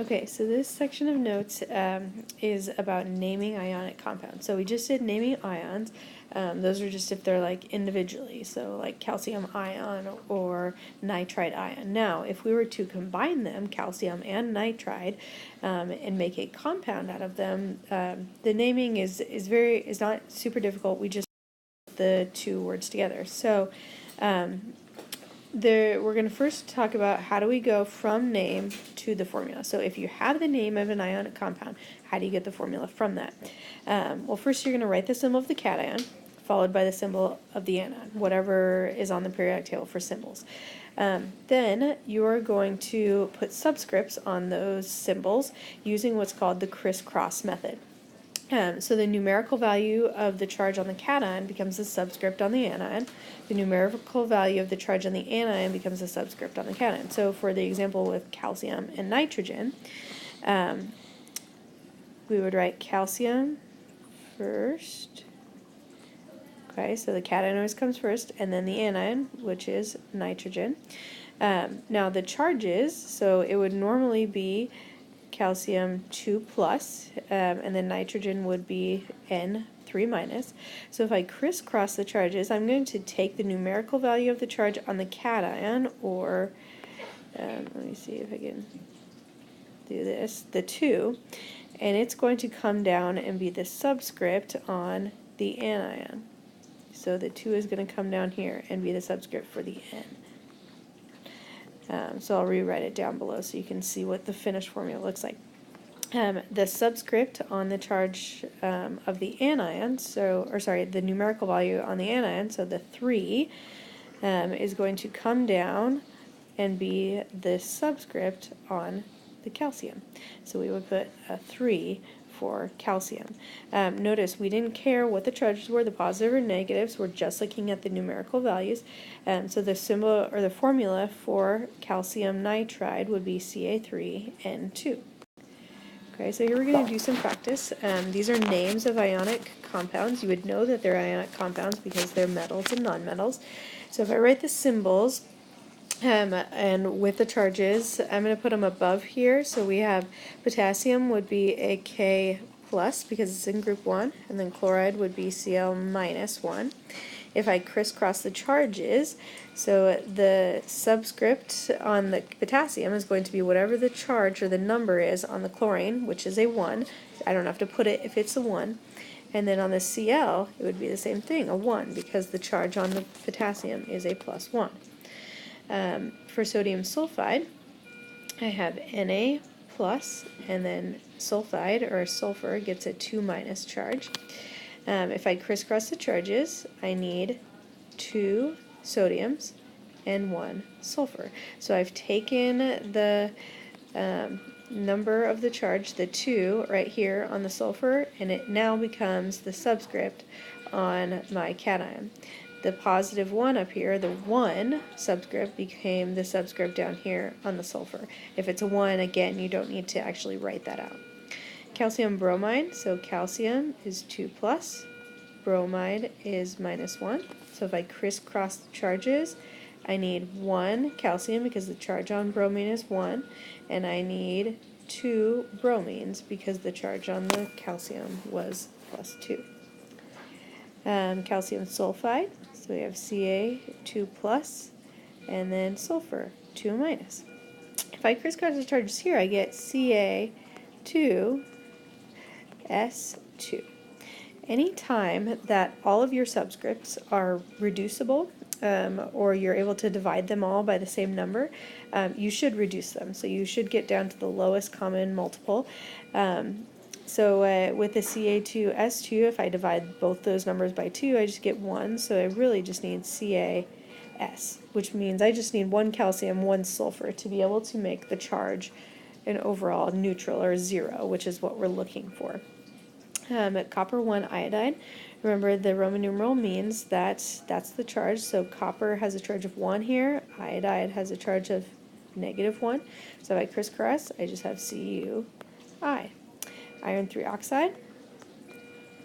Okay, so this section of notes is about naming ionic compounds. So we just did naming ions. Those are just if they're like individually, so like calcium ion or nitride ion. Now, if we were to combine them, calcium and nitride, and make a compound out of them, the naming is not super difficult. We just put the two words together. So we're going to first talk about how do we go from name to the formula. So if you have the name of an ionic compound, how do you get the formula from that? Well, first you're going to write the symbol of the cation, followed by the symbol of the anion, whatever is on the periodic table for symbols. Then you are going to put subscripts on those symbols using what's called the crisscross method. So the numerical value of the charge on the cation becomes a subscript on the anion. The numerical value of the charge on the anion becomes a subscript on the cation. So for the example with calcium and nitrogen, we would write calcium first. Okay, so the cation always comes first, and then the anion, which is nitrogen. Now the charges, so it would normally be calcium 2 plus, and then nitrogen would be N 3 minus. So if I crisscross the charges, I'm going to take the numerical value of the charge on the cation, or let me see if I can do this, the 2, and it's going to come down and be the subscript on the anion. So the 2 is going to come down here and be the subscript for the N. So I'll rewrite it down below so you can see what the finished formula looks like. The subscript on the charge of the anion, the numerical value on the anion, so the 3, is going to come down and be the subscript on the calcium. So we would put a 3 for calcium. Notice we didn't care what the charges were, the positive or negatives, we're just looking at the numerical values. So the symbol or the formula for calcium nitride would be Ca3N2. Okay, so here we're going to do some practice. These are names of ionic compounds. You would know that they're ionic compounds because they're metals and nonmetals. So if I write the symbols, and with the charges, I'm going to put them above here. So we have potassium would be a K plus because it's in group 1, and then chloride would be Cl minus 1. If I crisscross the charges, so the subscript on the potassium is going to be whatever the charge or the number is on the chlorine, which is a 1. I don't have to put it if it's a 1. And then on the Cl, it would be the same thing, a 1, because the charge on the potassium is a plus 1. For sodium sulfide, I have Na plus, and then sulfide or sulfur gets a 2 minus charge. If I crisscross the charges, I need 2 sodiums and 1 sulfur. So I've taken the number of the charge, the 2, right here on the sulfur, and it now becomes the subscript on my cation. The positive 1 up here, the 1 subscript, became the subscript down here on the sulfur. If it's a 1, again, you don't need to actually write that out. Calcium bromide, so calcium is 2 plus, bromide is minus 1. So if I crisscross the charges, I need 1 calcium because the charge on bromine is 1, and I need 2 bromines because the charge on the calcium was plus 2. Calcium sulfide, so we have Ca2 plus, and then sulfur 2 minus. If I crisscross the charges here, I get Ca2 S2. Anytime that all of your subscripts are reducible, or you're able to divide them all by the same number, you should reduce them. So you should get down to the lowest common multiple. So with the Ca2S2, if I divide both those numbers by 2, I just get 1. So I really just need CaS, which means I just need 1 calcium, 1 sulfur to be able to make the charge an overall neutral or 0, which is what we're looking for. Copper 1 iodide. Remember, the Roman numeral means that that's the charge. So copper has a charge of 1 here. Iodide has a charge of -1. So if I crisscross, I just have CuI. Iron 3 oxide.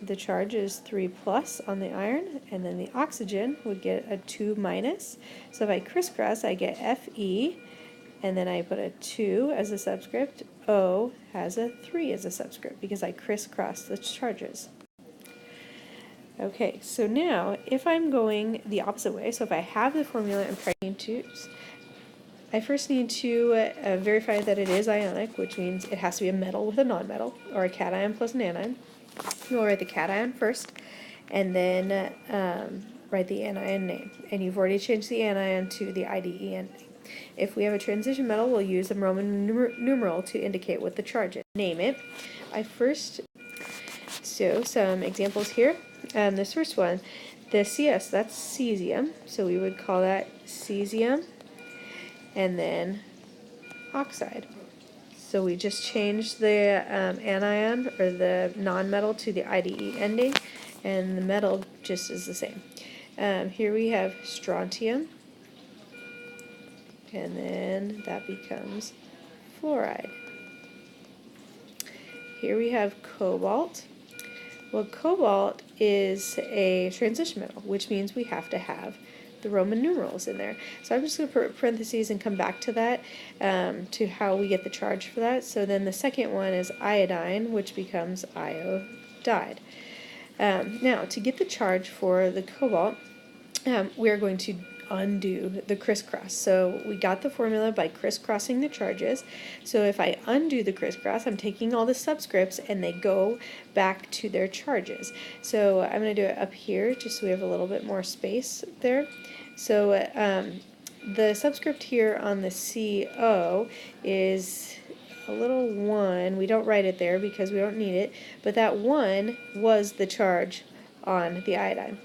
The charge is 3 plus on the iron, and then the oxygen would get a 2 minus. So if I crisscross, I get Fe and then I put a 2 as a subscript. O has a 3 as a subscript because I crisscrossed the charges. Okay, so now if I'm going the opposite way, so if I have the formula and I first need to verify that it is ionic, which means it has to be a metal with a nonmetal, or a cation plus an anion. You'll write the cation first, and then write the anion name. And you've already changed the anion to the IDE ending. If we have a transition metal, we'll use a Roman numeral to indicate what the charge is. Name it. So some examples here. This first one, the CS, that's cesium, so we would call that cesium, and then oxide. So we just changed the anion, or the nonmetal, to the IDE ending, and the metal just is the same. Here we have strontium, and then that becomes fluoride. Here we have cobalt. Well, cobalt is a transition metal, which means we have to have the Roman numerals in there. So I'm just going to put parentheses and come back to that, to how we get the charge for that. So then the second one is iodine, which becomes iodide. Now, to get the charge for the cobalt, we're going to undo the crisscross. So we got the formula by crisscrossing the charges. So if I undo the crisscross, I'm taking all the subscripts and they go back to their charges. So I'm going to do it up here just so we have a little bit more space there. So the subscript here on the CO is a little 1. We don't write it there because we don't need it, but that 1 was the charge on the iodine.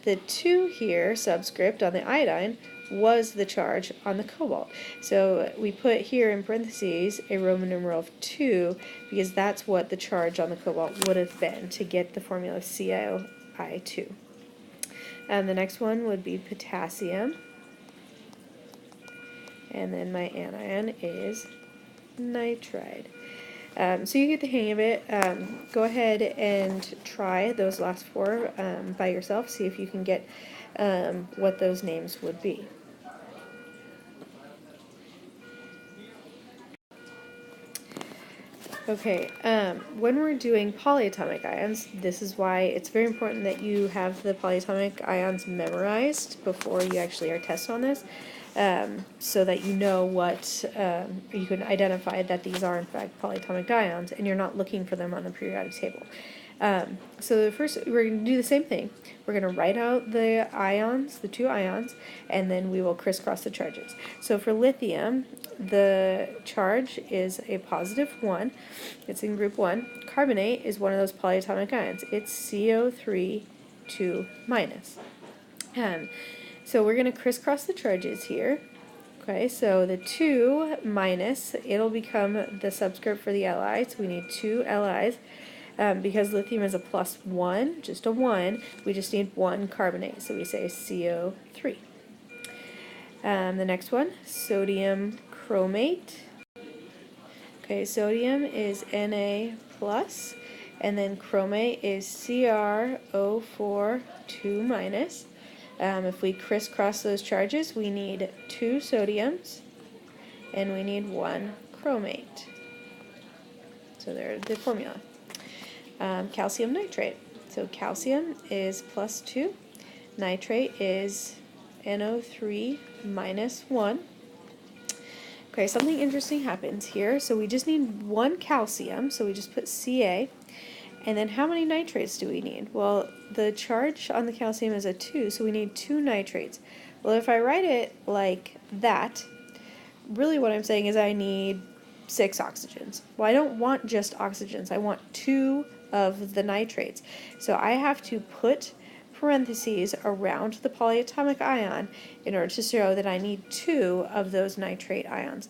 The 2 here, subscript on the iodine, was the charge on the cobalt. So we put here in parentheses a Roman numeral of 2 because that's what the charge on the cobalt would have been to get the formula CiO2. And the next one would be potassium. And then my anion is nitride. So you get the hang of it. Go ahead and try those last 4 by yourself. See if you can get what those names would be. Okay, when we're doing polyatomic ions, this is why it's very important that you have the polyatomic ions memorized before you actually are tested on this. So that you know what, you can identify that these are in fact polyatomic ions and you're not looking for them on the periodic table. So the first, we're going to do the same thing. We're going to write out the ions, the 2 ions, and then we will crisscross the charges. So for lithium, the charge is a positive 1. It's in group 1. Carbonate is one of those polyatomic ions. It's CO3 2 minus. So we're going to crisscross the charges here. Okay, so the 2 minus, it'll become the subscript for the Li, so we need 2 Li's. Because lithium is a plus 1, just a 1, we just need 1 carbonate, so we say CO3. The next one, sodium chromate. Okay, sodium is Na plus, and then chromate is CrO4 2 minus. If we crisscross those charges, we need 2 sodiums, and we need 1 chromate. So there's the formula. Calcium nitrate. So calcium is plus 2, nitrate is NO3 minus 1. Okay, something interesting happens here. So we just need 1 calcium, so we just put Ca. And then how many nitrates do we need? Well, the charge on the calcium is a 2, so we need 2 nitrates. Well, if I write it like that, really what I'm saying is I need 6 oxygens. Well, I don't want just oxygens. I want 2 of the nitrates. So I have to put parentheses around the polyatomic ion in order to show that I need 2 of those nitrate ions.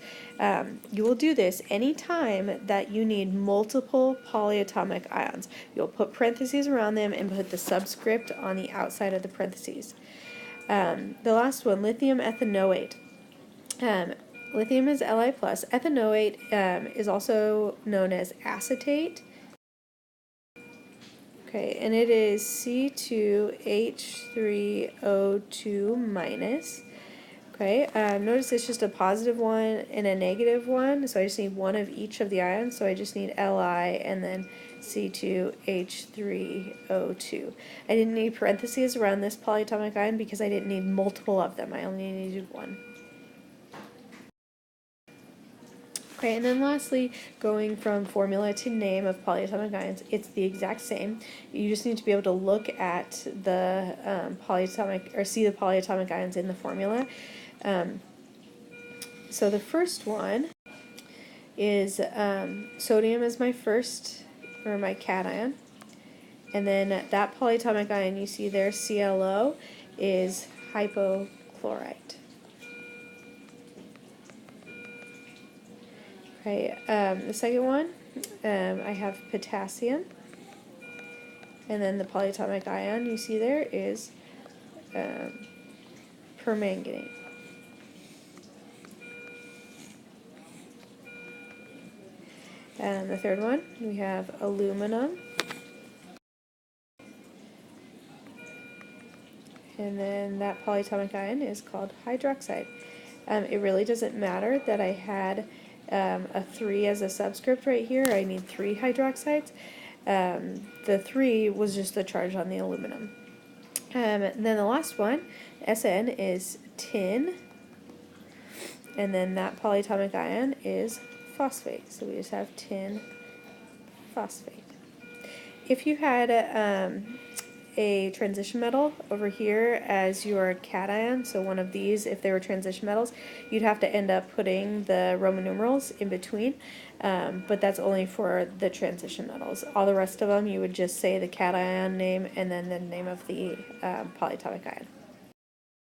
You will do this anytime that you need multiple polyatomic ions. You'll put parentheses around them and put the subscript on the outside of the parentheses. The last one, lithium ethanoate. Lithium is Li+. Ethanoate is also known as acetate. Okay, and it is C2H3O2 minus. Okay, notice it's just a positive one and a negative one, so I just need one of each of the ions, so I just need Li and then C2H3O2. I didn't need parentheses around this polyatomic ion because I didn't need multiple of them, I only needed one. Okay, and then lastly, going from formula to name of polyatomic ions, it's the exact same. You just need to be able to look at the polyatomic, or see the polyatomic ions in the formula. So the first one is sodium is my first, or my cation. And then that polyatomic ion you see there, ClO, is hypochlorite. Okay, the second one, I have potassium. And then the polyatomic ion you see there is permanganate. And the third one, we have aluminum. And then that polyatomic ion is called hydroxide. It really doesn't matter that I had a 3 as a subscript right here. I need 3 hydroxides. The 3 was just the charge on the aluminum. Then the last one, Sn, is tin. And then that polyatomic ion is phosphate. So we just have tin phosphate. If you had a transition metal over here as your cation, so one of these, if they were transition metals, you'd have to end up putting the Roman numerals in between, but that's only for the transition metals. All the rest of them, you would just say the cation name and then the name of the polyatomic ion.